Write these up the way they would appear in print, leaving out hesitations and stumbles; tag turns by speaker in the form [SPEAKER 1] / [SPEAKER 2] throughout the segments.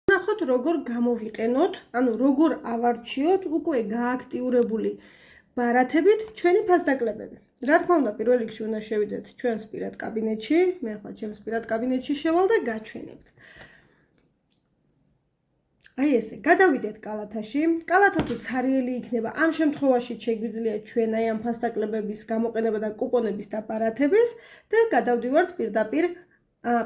[SPEAKER 1] ნახოთ როგორ გამოვიყენოთ, ანუ როგორ ავარჩიოთ უკვე გააქტიურებული ბარათებით ჩვენი ფასდაკლებები. რა თქმა უნდა, პირველ რიგში უნდა შევიდეთ ჩვენს პირად კაბინეტში, მე ახლა ჩემს პირად კაბინეტში შევალ და გაჩვენებთ. აი ესე, გადავიდეთ კალათაში. კალათა თუ ცარიელი იქნება, ამ შემთხვევაში შეგვიძლია ჩვენ აი ამ ფასდაკლებების გამოყენება და კუპონების და ბარათების და გადავდივართ პირდაპირ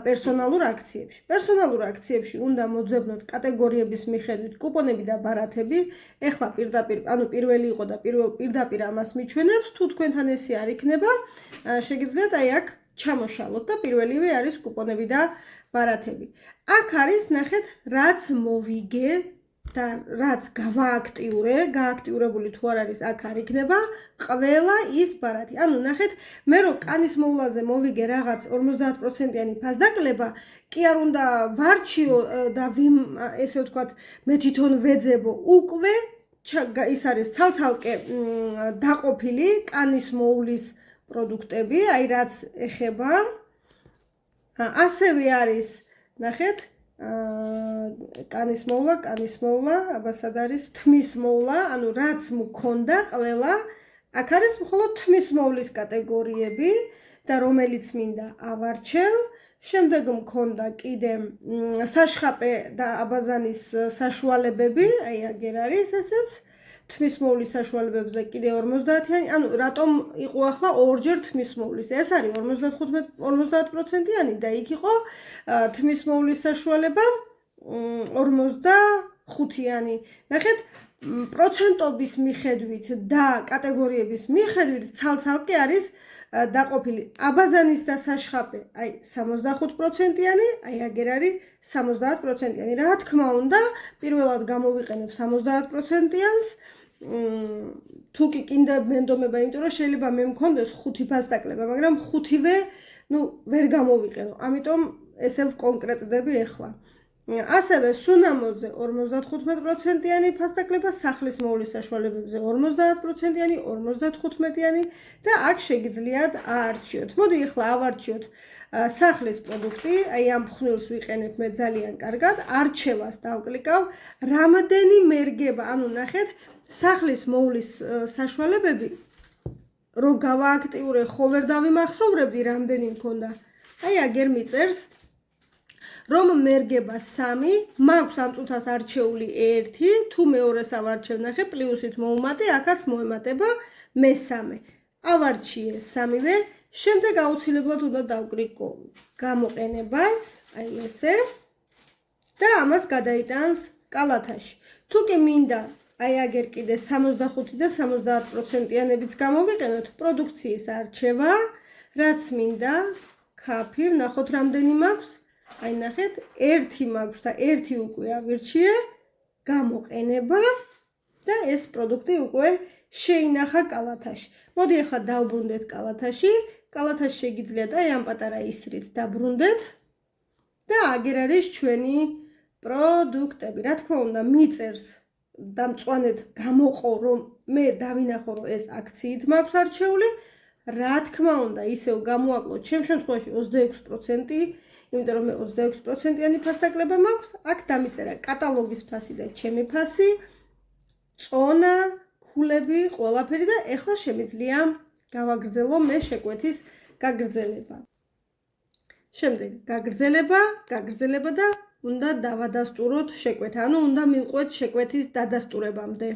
[SPEAKER 1] პერსონალურ აქციებში. პერსონალურ აქციებში უნდა მოძებნოთ კატეგორიების მიხედვით კუპონები და ბარათები. ეხლა პირდაპირ, ანუ პირველი იყო და პირდაპირ ამას მიჩვენებს, თუ თქვენთან ესე არ იქნება, შეგიძლიათ აი აქ ჩამოშალოთ და პირველივე არის კუპონები და ბარათები. აქ არის, ნახეთ, რაც მოვიგე და რაც გავააქტიურე, გააქტიურებული თუ არ არის, აქ არ იქნება ყველა ის ბარათი. ანუ ნახეთ, მე რო კანის მოვლაზე მოვიგე რაღაც 50%-იანი ფასდაკლება, კი არ უნდა ვარჩიო და ესე ვთქვათ, მე თვითონ ვეძებო, უკვე ის არის ცალ-ცალკე დაყოფილი კანის მოვლის პროდუქტები, აი რაც ეხება. ასევე არის, ნახეთ, კანის მოვლა, აბა სად არის თმის მოვლა, ანუ რაც მქონდა ყველა, აქ არის მხოლოდ თმის მოვლის კატეგორიები და რომელიც მინდა ავარჩევ. შემდეგ მქონდა კიდე საშხაპე და აბაზანის საშუალებები, აი აგერ არის ესეც. თმის მოვლის საშუალებებზე კიდე 50-იანი, ანუ რატომ იყო ახლა ორჯერ თმის მოვლის? ეს არის 50%-იანი და იქ იყო თმის მოვლის საშუალება 45-იანი. ნახეთ, პროცენტობის მიხედვით და კატეგორიების მიხედვით ცალ-ცალკე არის დაყოფილი. აბაზანის და საშხაპე, აი 65%-იანი, აი აგერ არის 70%-იანი. რა თქმა უნდა, პირველად გამოვიყენებ 70%-იანს. თუ კი კიდე მენდომება, იმიტომ რომ შეიძლება მე მქონდეს 5 ფასდაკლება, მაგრამ 5-ვე, ვერ გამოვიყენო. ამიტომ ესე ვკონკრეტდები ახლა. ასევე სუნამოზე 55%-იანი ფასდაკლება, სახლის მოვლის საშუალებებზე 50%-იანი, 55-იანი და აქ შეგიძლიათ აარჩიოთ. მოდი ახლა ავარჩიოთ სახლის პროდუქტი, აი ამ ფხვნილს ვიყენებ მე ძალიან კარგად, არჩევას დავკლიკავ, რამდენი მერგება, ანუ ნახეთ, სახლის მოვლის საშუალებები რო გავააქტიურე, ხო ვერ დავიმახსოვრებდი, რამდენი მქონდა. აი აგერ მიწერს რომ მერგება 3, მაქვს ამ წუთას არჩეული 1, თუ მეორეს ავარჩევ, ნახე, პლუსით მოვუმატე, აქაც მოემატება მე-3. ავარჩიე 3-ვე, შემდეგ აუცილებლად უნდა დავკლიკო გამოყენებას, აი ესე, და ამას გადაიტანს კალათაში. თუ კი მინდა, აი აგერ კიდე 65 და 70%-იანებიც გამოვიყენოთ, პროდუქციის არჩევა, რაც მინდა, ქაფი, ნახოთ რამდენი მაქვს. აი ნახეთ, 1 მაქვს და 1 უკვე ავირჩიე, გამოყენება და ეს პროდუქტი უკვე შეინახა კალათაში. მოდი ახლა დავბრუნდეთ კალათაში. კალათაში შეგიძლიათ აი ამ პატარა ისრით დაბრუნდეთ და აგერ არის ჩვენი პროდუქტები. რა თქმა უნდა, მიწერს და მწვანედ გამოყო, რომ მე დავინახო, რომ ეს აქციით მაქვს არჩეული. რა თქმა უნდა, ისევ გამოაკლოთ, ჩემ შემთხვევაში 26%, იმიტომ რომ მე 26%-იანი ფასდაკლება მაქვს, აქ დამიწერა კატალოგის ფასი და ჩემი ფასი, წონა, ქულები, ყველაფერი და ეხლა შემიძლია გავაგრძელო მე შეკვეთის გაგრძელება. შემდეგ გაგრძელება და უნდა დავადასტუროთ შეკვეთა, ანუ უნდა მივყვეთ შეკვეთის დადასტურებამდე.